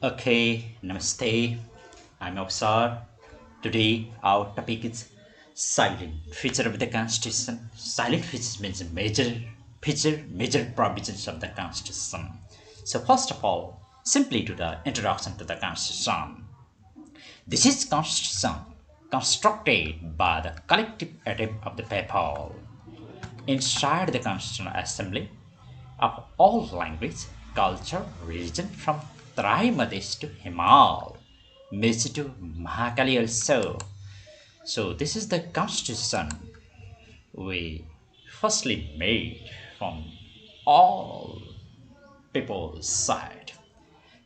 Okay, namaste. I'm Avsar. Today our topic is silent feature of the Constitution. Silent features means major provisions of the Constitution. So first of all, simply to the introduction to the Constitution. This is Constitution constructed by the collective attempt of the people inside the Constituent Assembly of all language, culture, religion from Terai Madhesi to Himal, Meiji to Mahakali also. So this is the constitution we firstly made from all people's side.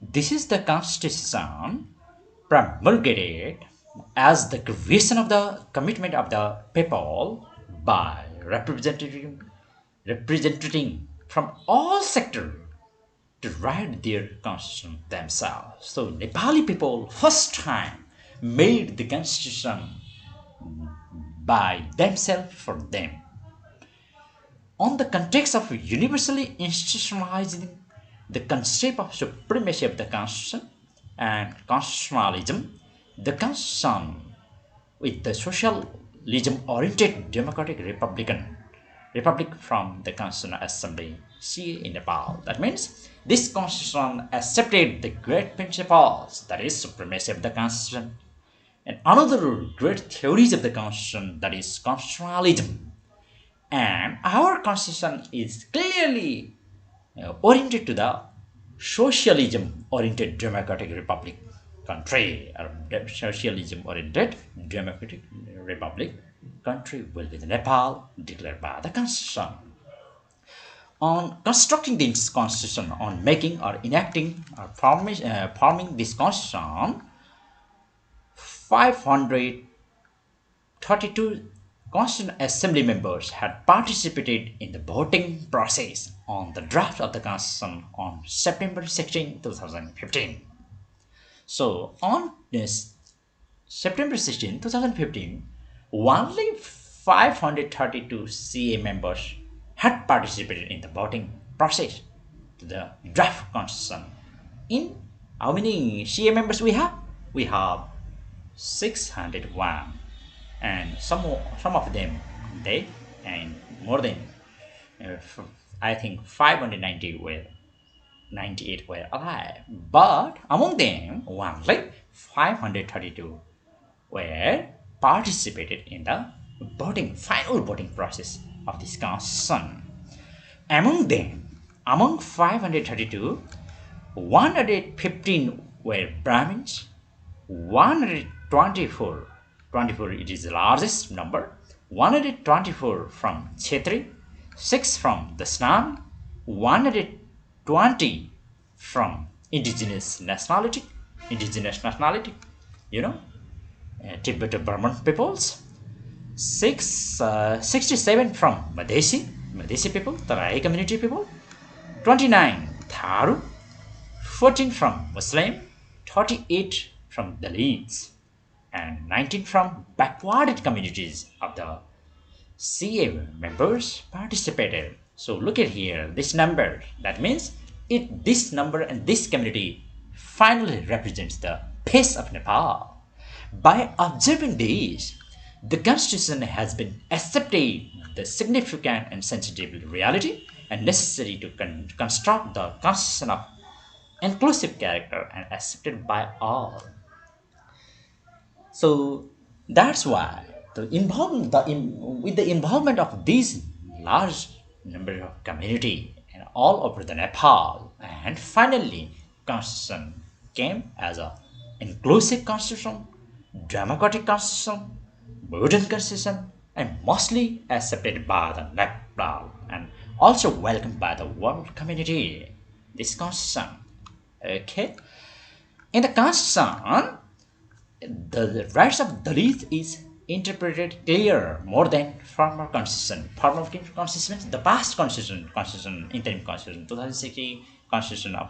This is the constitution promulgated as the creation of the commitment of the people by representing from all sectors to write their constitution themselves. So Nepali people first time made the constitution by themselves for them. On the context of universally institutionalizing the concept of supremacy of the constitution and constitutionalism, the constitution with the socialism oriented democratic republic from the Constituent Assembly CA in Nepal. That means this constitution accepted the great principles, that is supremacy of the constitution, and another great theories of the constitution, that is constitutionalism. And our constitution is clearly oriented to the socialism oriented democratic republic country, or socialism oriented democratic republic country will be the Nepal declared by the constitution. On constructing this constitution, on making or enacting or forming this constitution, 532 Constituent Assembly members had participated in the voting process on the draft of the Constitution on September 16, 2015. So, on this September 16, 2015, only 532 CA members had participated in the voting process to the draft constitution. In how many CA members we have? We have 601, and some of them dead, and more than I think 590 were 98 were alive. But among them, only 532 were participated in the final voting process of this constitution. Among 532, 115 were Brahmins, 124, 24 it is the largest number, 124 from Kshetri, 6 from Dasanami, 120 from indigenous nationality, you know, Tibetan Brahmin peoples, 67 from Madhesi people, Terai community people, 29 Tharu, 14 from Muslim, 38 from Dalits, and 19 from backwarded communities of the CA members participated. So look at here, this number, that means this number and this community finally represents the pace of Nepal. By observing this, the constitution has been accepted the significant and sensitive reality and necessary to construct the constitution of inclusive character and accepted by all. So that's why with the involvement of these large number of community and all over the Nepal, and finally constitution came as a inclusive constitution, democratic constitution, modern constitution, and mostly accepted by the Nepal and also welcomed by the world community. This constitution, okay. In the constitution, the rights of Dalit is interpreted clear more than former constitution. Former constitution, the past constitution, interim constitution, 2016, constitution of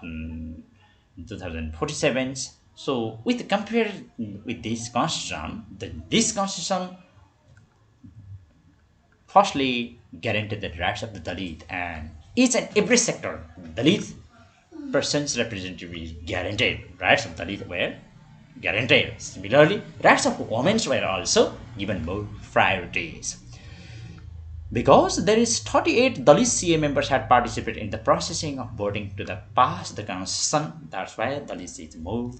2047. So, with compared with this constitution, this constitution firstly guaranteed the rights of the Dalit and each and every sector. Dalit 100% representative is guaranteed. Rights of Dalit were guaranteed. Similarly, rights of women were also given more priorities. Because there is 38 Dalit CA members had participated in the processing of voting to the pass the constitution. That's why Dalit is more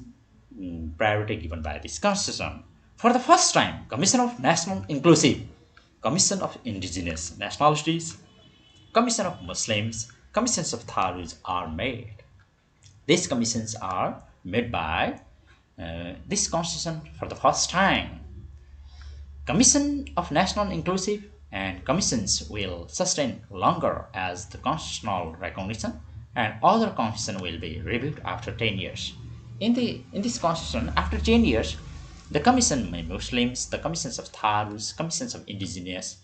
priority given by this constitution. For the first time, Commission of National Inclusive, Commission of Indigenous Nationalities, Commission of Muslims, Commissions of Tharus are made. These commissions are made by this constitution for the first time. Commission of National Inclusive and commissions will sustain longer as the constitutional recognition, and other constitution will be reviewed after 10 years. In this constitution, after 10 years, the commission of Muslims, the commissions of Tharus, commissions of indigenous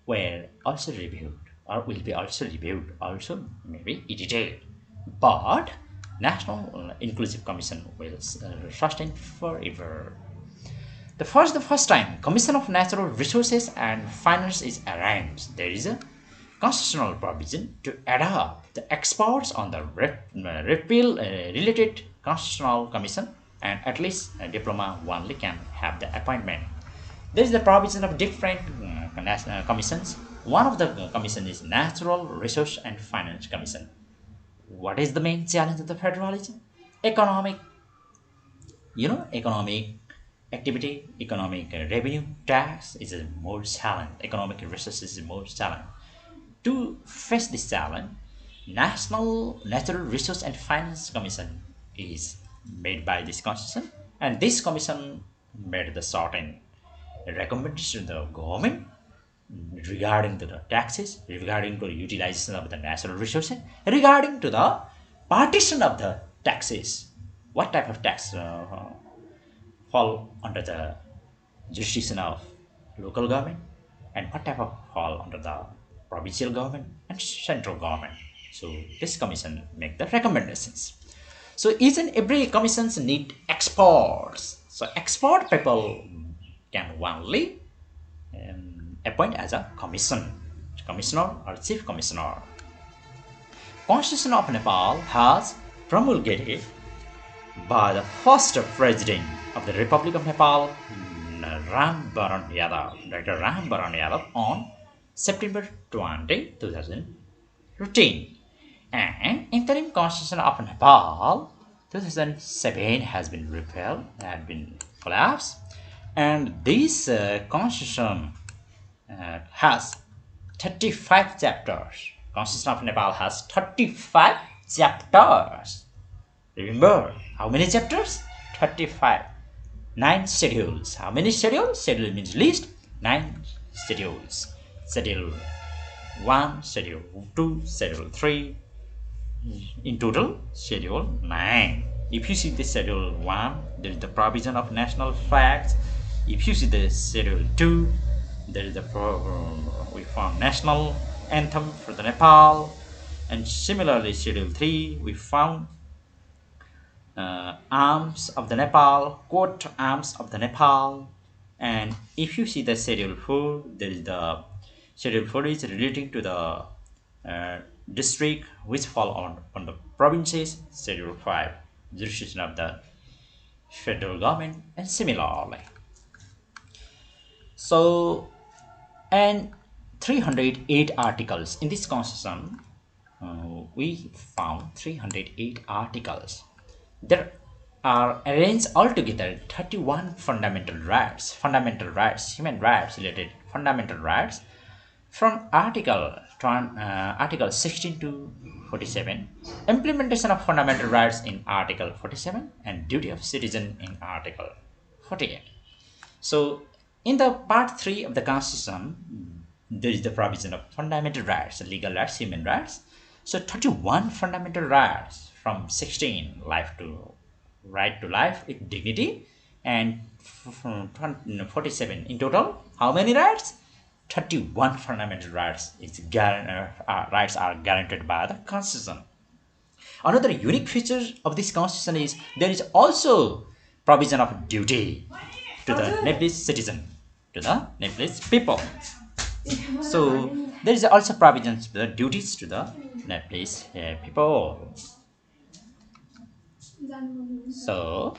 were also reviewed, or will be also reviewed, also maybe edited. But National Inclusive Commission will sustain forever. The first time Commission of Natural Resources and Finance is arranged. There is a constitutional provision to adopt the experts on the repeal related constitutional commission, and at least a diploma only can have the appointment. There is the provision of different commissions. One of the commission is Natural Resource and Finance Commission. What is the main challenge of the federalism? Economic activity, economic revenue, tax is a more challenge. Economic resources is more challenge. To face this challenge, National Natural Resource and Finance Commission is made by this constitution, and this commission made the certain recommendation to the government regarding to the taxes, regarding to the utilization of the natural resources, regarding to the partition of the taxes. What type of tax fall under the jurisdiction of local government, and what type of fall under the provincial government and central government. So this commission make the recommendations. So each and every commissions need experts. So expert people can only appoint as a commissioner or chief commissioner. Constitution of Nepal has promulgated by the first president of the Republic of Nepal, Dr. Ram Baran Yadav, on September 20, 2015. And interim constitution of Nepal 2007 has been repealed, had been collapsed, and this constitution has 35 chapters. Constitution of Nepal has 35 chapters. Remember, how many chapters? 35. 9 schedules. How many schedules? Schedule means list. 9 schedules. Schedule 1, Schedule 2, Schedule 3. In total, Schedule 9. If you see the Schedule 1, there is the provision of national flags. If you see the Schedule 2, there is the we found national anthem for the Nepal. And similarly, Schedule 3, we found arms of the Nepal, coat arms of the Nepal. And if you see the Schedule 4, there is the Schedule 4 is relating to the district which fall on the provinces. Schedule 5, jurisdiction of the federal government, and similarly. So, and 308 articles in this constitution. We found 308 articles. There are arranged altogether 31 fundamental rights, human rights related fundamental rights, from Article 16 to 47, implementation of fundamental rights in Article 47, and duty of citizen in Article 48. So, in the Part 3 of the Constitution, there is the provision of fundamental rights, legal rights, human rights. So 31 fundamental rights, from 16, right to life with dignity, and 47 in total. How many rights? 31 fundamental rights rights are guaranteed by the Constitution. Another unique feature of this Constitution is there is also provision of duty to the Nepalese citizen, to the Nepalese people. So there is also provisions for the duties to the Nepalese people. So,